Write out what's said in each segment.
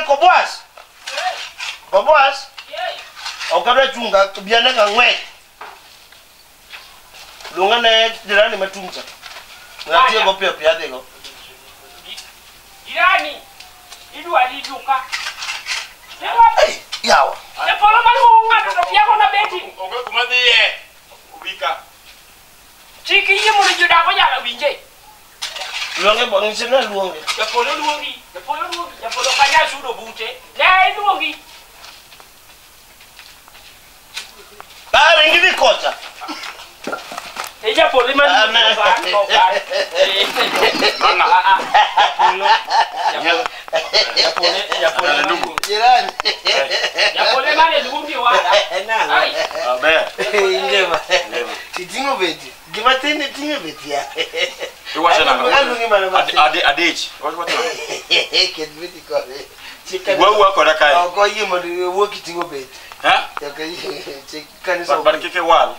Kobwas. Kobwas. Okada chunga biana ka ngwe. Lunga ne dirani matunza. Ngatie go pia pia dego. Dirani. Idu ali duka. Hey, yawa. Ya polo malu ngata to pia na beti. Ogo kumadie. Kubika. Chiki yimu ni juda ko yala winje. Luonge bongi sina luonge. Ya polo luongi. Ya polo kanya sudo bute. Le luongi. Bare ngidi kocha. Eja polo man. Ya polo. Jirani. Ya polo man luongi wa. Nana. Abe. Indema. Titingo beti. Gimatene tingo beti ya. Iwasha na. Alungi mana Adich. What? Ket beti ko. Wewe ko da kai. Ko yimo wo kitingo beti. Ha? Ya kai kanisa. But kike wal.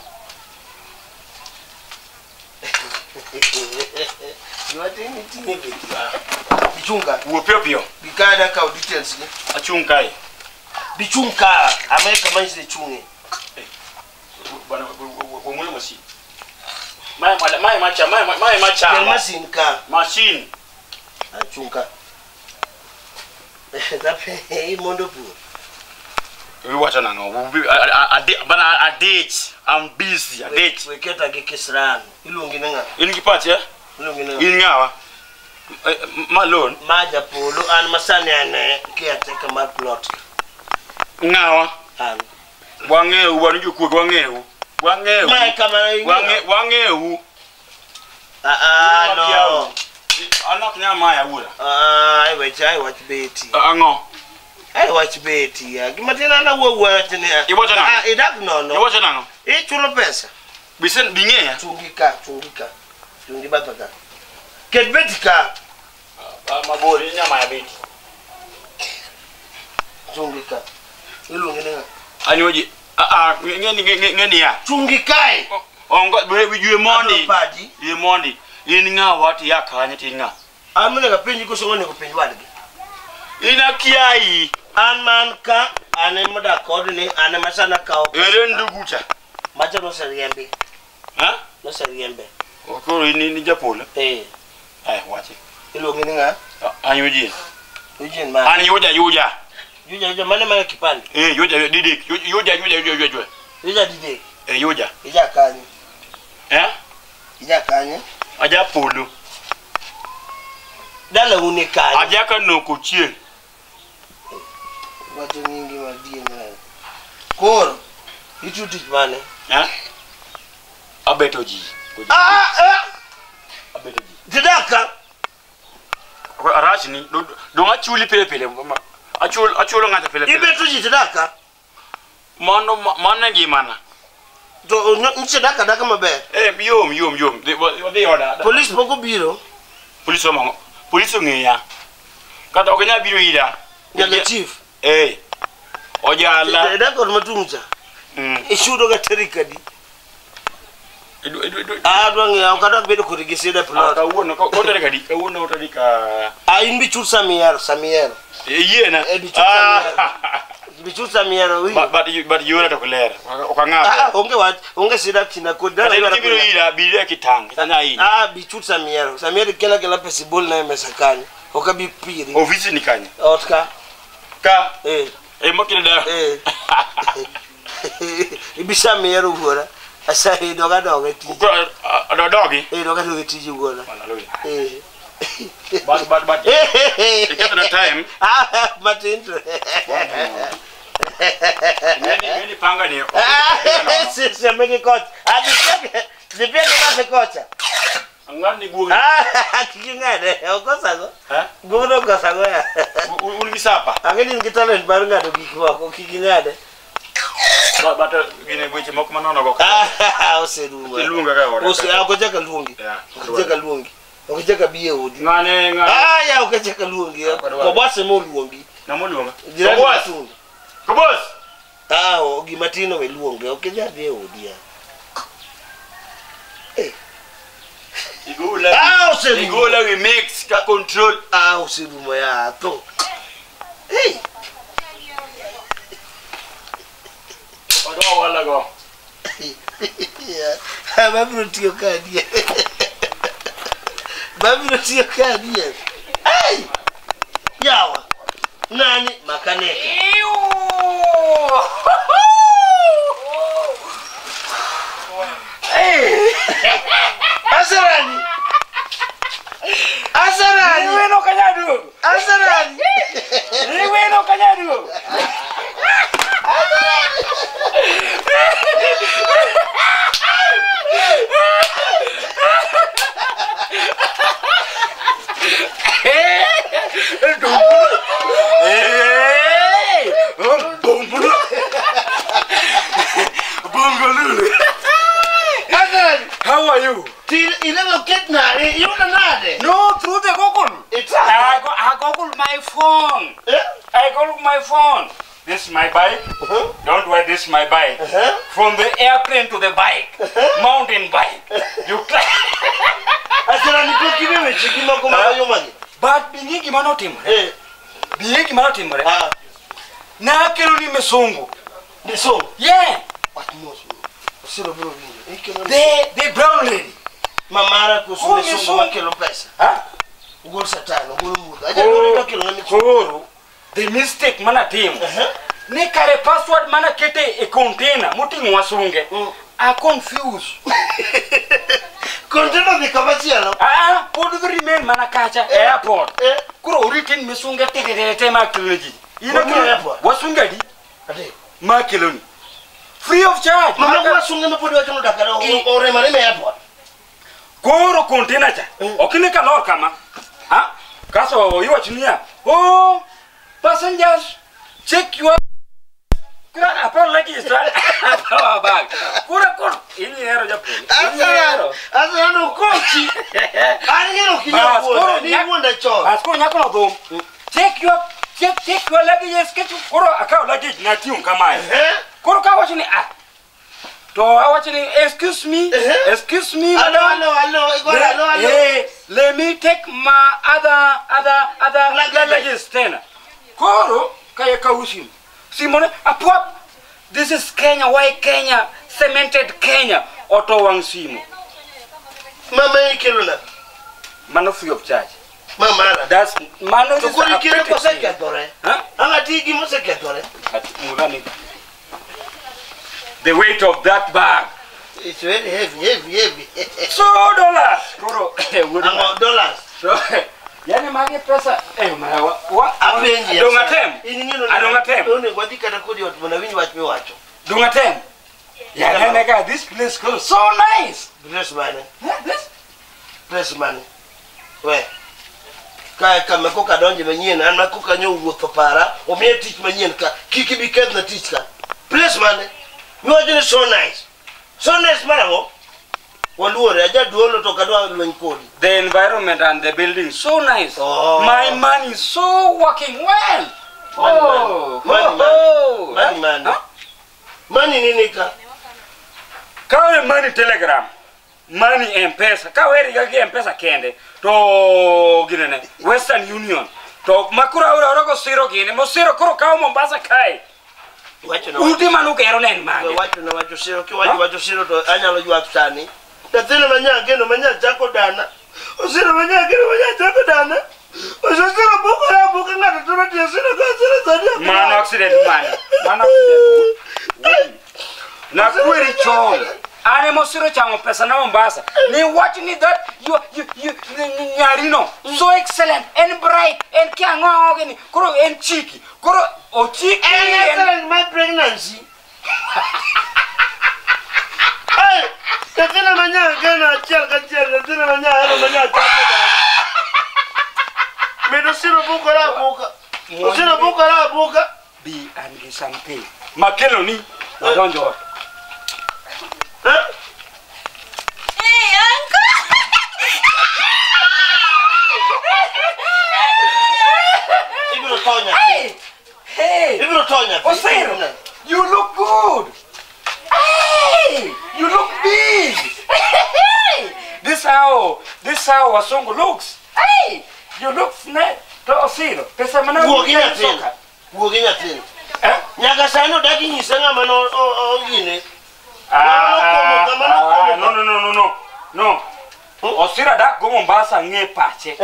Gimatene tingo beti. Bichunga. Wo pio. Bikada ka details ni. Achunkai. Bichunga. Amerika manzi chunge. Bana wo mulu masi. Mai macha. Machine ka. Machine. Achunga. Dape imondo pu. Iwasha na ngo. Bana adich. I'm busy. Adich. Weketa gekisran. Ilungi nga. Ingi pati eh? Ilungi nga. Ingawa. Malone. Maja polo an masani ane kiateka mar plot. Ngawa. An. Wangeu wanju ku wangeu. Mai kamera ingi. Wangeu. No. Anak nya maya wura. I watch beti. Ango. I watch beti ya. Gimatina na wo tene. Iwata na. Idak no. Iwata na. Chulo pesa. Bisen binge ya. Tungika. Tungi bataka. Ket beti ka. Mabori nya maya beti. Tungika. Ilungi nga. Anyoji. Ngeni ya. Tungikai. Ongo we you money. Party. You money. Inga wati ya kanya tinga. Amune ka penji ko songo ne ko penji wadgi. Ina kiai. Anman ka ane moda kodni ane masana ka. Ere ndugucha. Macha no seriembe. Ha? No seriembe. Okoro ni japole. Ai wachi. Ilungi nga. Anyoji. Ujin man. Anyoja. Yuja mane kipande. Yoja didik. Yoja. Yuja dide. Yoja. Ija kanyi. Ija kanyi. Aja polo. Dala une kanyi. Aja ka no ko chie. Wacho nyingi madie na. Kor. Itu mane. Abetoji. Abetoji. Tidaka. Arashini do achuli pele. Achul ngata pele. Ibetoji tidaka. Mana gimana? To nchidaka daka mabe. Yom. They order. Police poko biro. Police ngeya. Kata okenya biro ida. Ya chief. Ojala. Daka matumza. Ishudo ga terikadi. Adwangi akada bedo ko registre plot. Ka wono ko terikadi. Ka wono terika. Imbi chur Samier. Yena. Bichur Samier. But you na to clear. Okanga. Onge sida kina ko dala biro ida biro kitang. Tanya hii. Bichur Samier kela possible na mesakani. Okabi piri. Office ni kanya. Otka. Ka. Makina da. Ibisa Samier ugora. Asa doga ti. Dogi. Doga ti ugora. But it got the time. Martin. Many panga ni. Se me coach. Depende da coach. Ngani gugu. Kingade. Okosa go. Gugu kosa go ya. Ulisapa. Angeni ngitalo barunga do kikwa ko kingade. Bata gine boche mokumana go. Osedu. Lunga ka ora. Akojeka lungi. Akojeka lungi. Okijeka biye odi. Ngane. Ya okijeka lungi. Ko bwase mo lungi. Na mo lunga. Ko boss. Gimatino we lungi. Okijeka biye odi ya. Igola we mix ka control. Osedu mo ya to. Hey. Odo wala go. Yeah. Babiro tiyo kadi. Babiro tiyo kadi. Hey. Yawa. Nani makaneka. Hey. Asarani. Asarani. Niwe no kanyadu. Asarani. Niwe no kanyadu. How are you? You never get married. You don't know. No, through the Google. It's I Google my phone. I Google my phone. This is my bike. Don't worry, this is my bike. From the airplane to the bike. Mountain bike. You climb. But bingi mano timre. Bingi mano timre. Na kero ni mesungu. Mesungu? Yeah. What more? Siro bro. The brown lady. Mamara kusume sungu makelo pesa. Huh? Ugol satano, ugol muda. Aja dole makelo na Koro. The mistake mana team. Ne kare password mana kete e container. Muti mwasunge. I confused. Container ni kabachia no? Put the remain mana kacha airport. Kuro written mesunge tete makeloni. You know airport. Wasunga di? Ade. Makeloni. Free of charge. Mama wasunga mapodi wachono dakara ore mane me airport. Koro container cha. Okine kalor kama. Ha? Kaso you watching. Oh, passengers, check your upon luggage. Power bag. Kura kura. Ini hero japo. Asa no kochi. Angelo kinyako. Ni mwenda cho. Asko nyako na dom. Check your luggage. Get kuro akao luggage na tiun kama. Kuro ka watching to watching. Excuse me. Excuse me. Hello. Hey, let me take my other luggage then. Koro kaya kaushim. Simone apop. This is Kenya. Why Kenya? Cemented Kenya. Auto wang simo. Mama ikiluna. Mano free of charge. Mama. That's mano is Tukuri kile kwa sekretore. Huh? Anga tigi mo sekretore. Mulani. The weight of that bag. It's very heavy. So dollars. Koro. Anga dollars. So yani mage pesa wa Apenji. Dongatem. Adongatem. One ngwadika na kodi watu wanawini watu wacho. Dongatem. Yeah, nigga, this place goes so nice. Bless man. Yeah, this. Bless man. We. Kaya kama koka donje manyien ana koka nyo wuotho para. O me teach manyien ka kiki biket na teach ka. Bless man. You are just so nice. So nice marago. Waluore aja duolo to kadwa lwen kodi. The environment and the building so nice. Oh. My money is so working well. Money. Money nini ka? Kawe money telegram. Money M-Pesa. Kawe rigagi M-Pesa kende. To ginene Western Union. To makura ura ko siro gine. Mo siro kuro kawo Mombasa kai. Ultima nuke ero nen mage. Wacho siro ki wacho siro to anyalo yu aksani. Tatino manya geno manya chako dana. Osiro manya geno manya chako dana. Osiro buko la buko ngata tuma tia siro ka siro sadi. Man accident man. Man accident. Na kweri chol. Ane mo siro chango pesa na Mombasa. Ni watching it that you nyarino so excellent and bright and kiango geni. Kuro and cheeky. Kuro o cheeky and excellent my pregnancy. Hey, tatino manya geno achel. Tatino manya chako dana. Medo siro buko la buka. Osiro buko la buka. Be and something. Makeloni. Adonjo. Huh? Hey, uncle. Ibro Tonya. Hey. Ibro Tonya. Osiro. You look good. Hey. You look big. Hey. This how Wasongo looks. Hey. You look nice. To Osiro. Pesa mana Uogina tena. Wuogi nyathini. Nyaka sani odagi nyise ng'ama gine. No. Osira dak go Mombasa ng'e pache.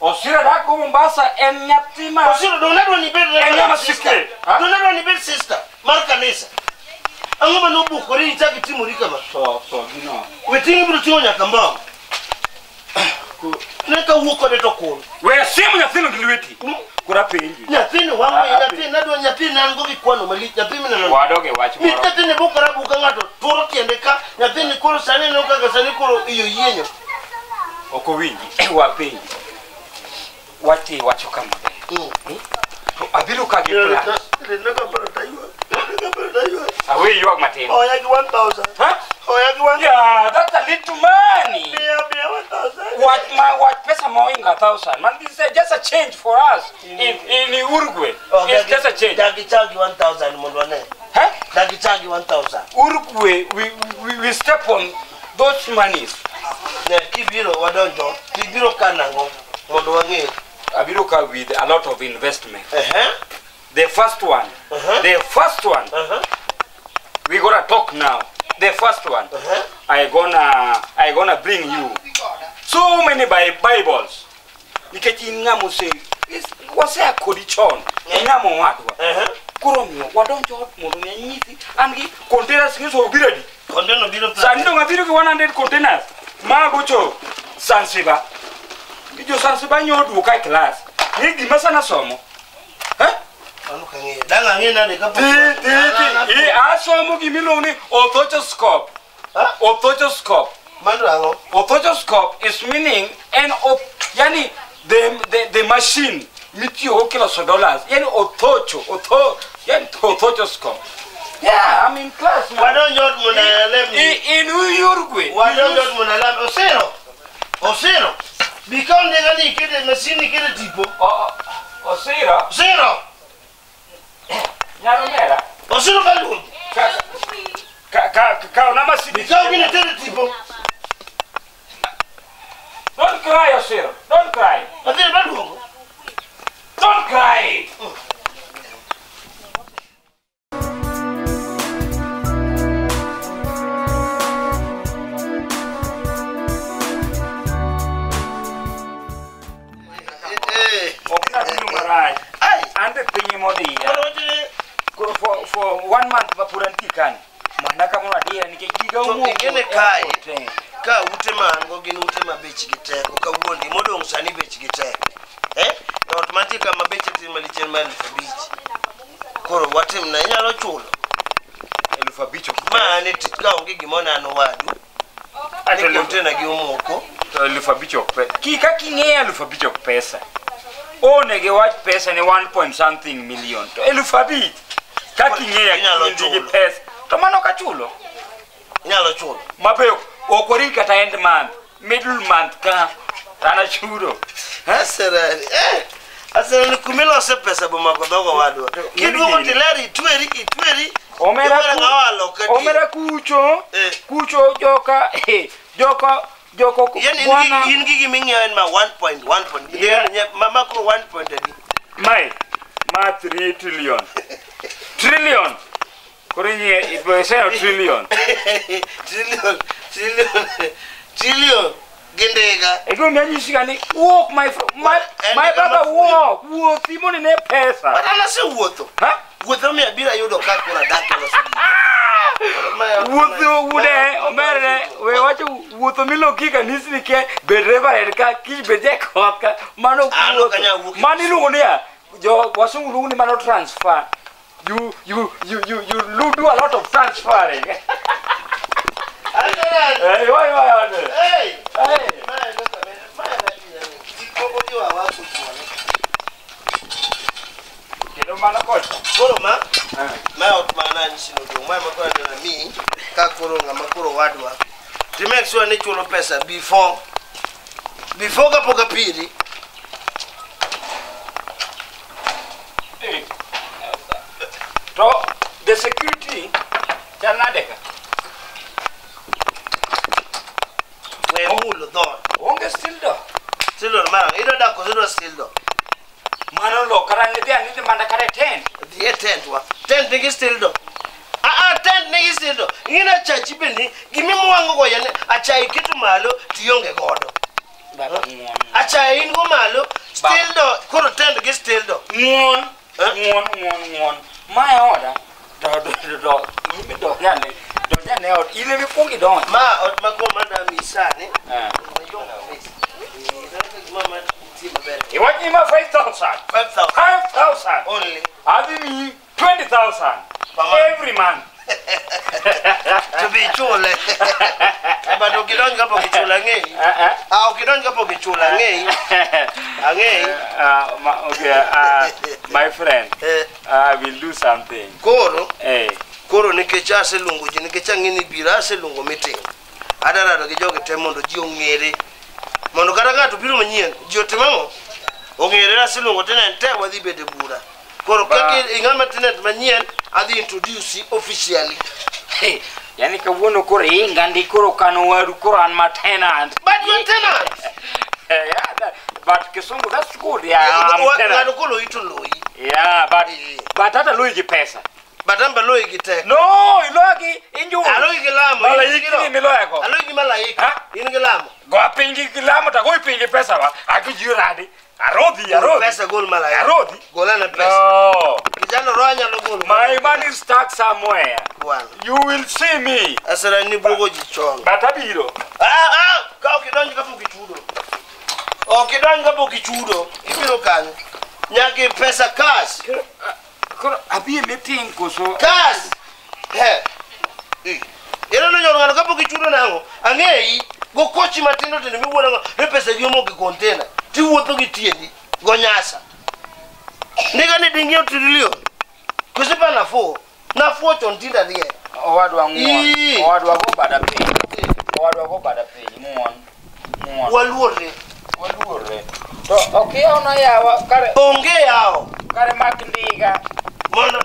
Osira dak go Mombasa en nyathi ma. Osira donadwa ni bed ng'ama sikre. Donadwa ni bed sister mar kanisa. Ang'o ma nobukori ichaki timori kama? So gino. Wetingi biro ting'o nyaka mbao. Neka wuok kode to kun. We simu nyathino gi lweti. Kura penji. Nyathini wang'o nyathini nadwa nyathini an go gi kwano malich nyathini neno. Wadoge wach moro. Nyathini bukara buka ng'ato turo tiende ka nyathini koro sani no kaka sani koro iyo yienyo. Oko winji wa penji. Wati wacho kama. To abiro ka gi plan. Neka para taywa. Awe yuak matin. Oh, yaki 1,000. Huh? Oh, yaki 1,000. Yeah, that's a little money. Yeah, 1,000. What pesa moinga 1,000? Man, this is just a change for us in Uruguay. Oh, it's just a change. Dagi chagi 1,000 mondwane. Huh? Dagi chagi 1,000. Uruguay, we step on those monies. Ne kibiro wadonjo, kibiro kanango mondo wange. Abiruka with a lot of investment. The first one, we gonna talk now. The first one, I gonna bring you so many Bibles. Niketi ngamu say, wase akodichon, ngamu wadwa. Kuromyo, wadonjo mondo nyiti, angi containers ngiso obiredi. Container biro. Sando ngabiro ki 100 containers. Magocho Sansiba. Ijo Sansiba nyodu kai class. Ni gimasa na somo. Anu kange. Danga ngena de kapo. Asomo gimiloni orthoscope. Orthoscope. Mandango. Orthoscope is meaning yani the machine mitio kilos of dollars. Yani orthoscope. Yeah, I'm in class now. Why don't you munalem? In Uruguay. Why don't you munalem? Osero. Because they gani kide machine kide tipo. Osero. Nyaromera. Osero balu. Ka una machine. Because kide kide tipo. Don't cry, Osero. Don't cry. Osero balu. Don't cry. For 1 month bapurantikan manaka mona dia nikigiga umu ngene kai ka ute mango gin ute mabech giteko ka wuondi modong sani bech giteko automatic mabech tin malichen mal fabich koro watim na nyalo chulo 1,500 mane tika onge gimona no wadu ate kontena gi umoko 1,500 pesa kika kingea 1,500 pesa onege wach pesa ni 1 million to 1,500 kaki ngea nyalo pesa to mano kachulo nyalo chulo mabe okori kata end month middle month ka tana chulo asera kumilo se pesa boma kodogo wadwa kidu hoteleri tweri omera kucho joko yani in gigi ming'eyo en ma 1.1 mama ko 1.8 ma 3 trillion korinye ibeseo trillion gendega ego nyanyishika ni walk my brother walk timoni ne pesa ana se wuotho wuotho mi abira yudo ka kora dakelo wuotho wude omere we wacho wuotho miloki kanisni ke bedreva ka ki beje koka mano mani lugonia jo wasungu luguni mano transfer you do a lot of transferring to make sure that you pesa before kapoka pili to the security janadeka we mulo don onge still do man ido da ko still do mano lo Bara ni dia ni manda kare tent. The tent wa. Tent nigi still do. Tent nigi still do. Ingina chachi bendi gimi mwango go yane achai kitu malo tiyonge godo. Achai ingo malo still do. Koro tent nigi still do. Ngwan. My order. Do. Yani. Do ne out. Ile mi kongi don. Ma ot mako manda misane. You want him 5,000? 5,000 only. Having 20,000 every month. To be chule. But ukidonja hapo kichula ngei. Ukidonja hapo kichula ngei. My friend, I will do something. Koro. Koro nikecha selungu, nikecha ngini bira selungu meeting. Adara do gijoge temondo ji ongere. Mondo kata ngato biro manyien, ji otimamo. Ongere ra selungu tena ente wadhi bede bura. Koro kake ingama tena manyien adhi introduce officially. Yani kawuono koro ingandi koro kano waru koro an ma tenant. But you're tenant. Yeah, but Kisungu, that's good. Yeah, I'm tenant. Yeah, but hata loigi pesa. But amba loigi tek. No, ilogi inju. Aloigi lamo. Malaiki ni loego. Aloigi malaika. Ingi lamo. Go pingi lamo ta go pingi pesa wa. Akijiradi. Arodi. Pesa gol malaika. Arodi. Golana pesa. No. Kijana roanya lo gol. My money is stuck somewhere. Bwana. You will see me. Asara ni bogo jichonga. Batabiro. Ka ukidonja kapo kichudo. Ukidonja kapo kichudo. Ibiro kanyo. Nyaki pesa cash. Koro abi meeting koso. Cash. Era no nyoro kapo kichudo nango. Angei go kochi matindo tene miwona ngo pesa gyomo ki container. Ti wuotho gi tiendi go nyasa. Ndiga ni dingio trillion. Kusipa na fo tontinda die. Owadwa ngwa. Owadwa go bada piny. Waluore. To okay ona yawa kare Onge yao. Kare mak ndiga. Mondo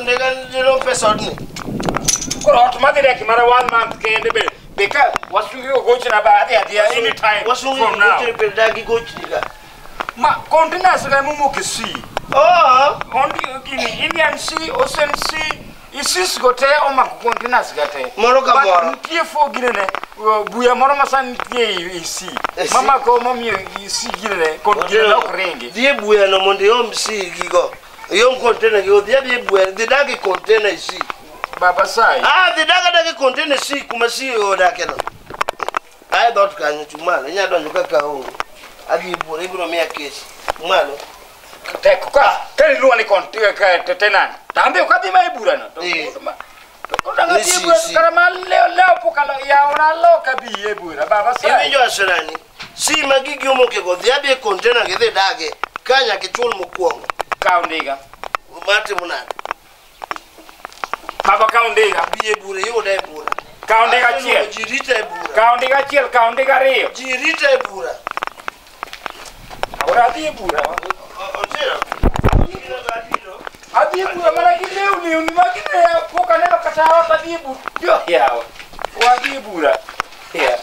ndiga no pesa odni. Koro automatic mara 1 month kende be. Because wasungi gochi na baadhi ya anytime Wasungi from now. gochi pedagi gochi diga. Ma containers ga mumu kisi. Kini Indian Sea, Ocean Sea, isis gote o ma containers gate. Moro ka moro. Ntie fo ginene buya moro masan ntie isi. Mama ko momi isi ginene container okrengi. Die buya no monde yom si gigo. Yom container gigo die buya de dagi container isi. Baba sai. De dagi container si kuma si o da kelo. Ai dot kan chumala nya don kaka o. Agi bure ibro mia kesi. Malo. Tekuka teri luani kontiwe ka tenan tambe ukati mai burana kondanga tibura karama leo pokalo ya ora loka biye bura baba sai ijo aserani si magigi omoke go dhiabe container ge dage kanya kichul mokuongo kaundiga mate munana baba kaundiga biye bura yude bura kaundiga chiel jirita bura kaundiga chiel kaundiga rio jirita bura ora biye bura otero Adibu mana gileu ni unimagine ya poka neno kata hata adibu. Yo yawa. Wadibu ra. Yeah.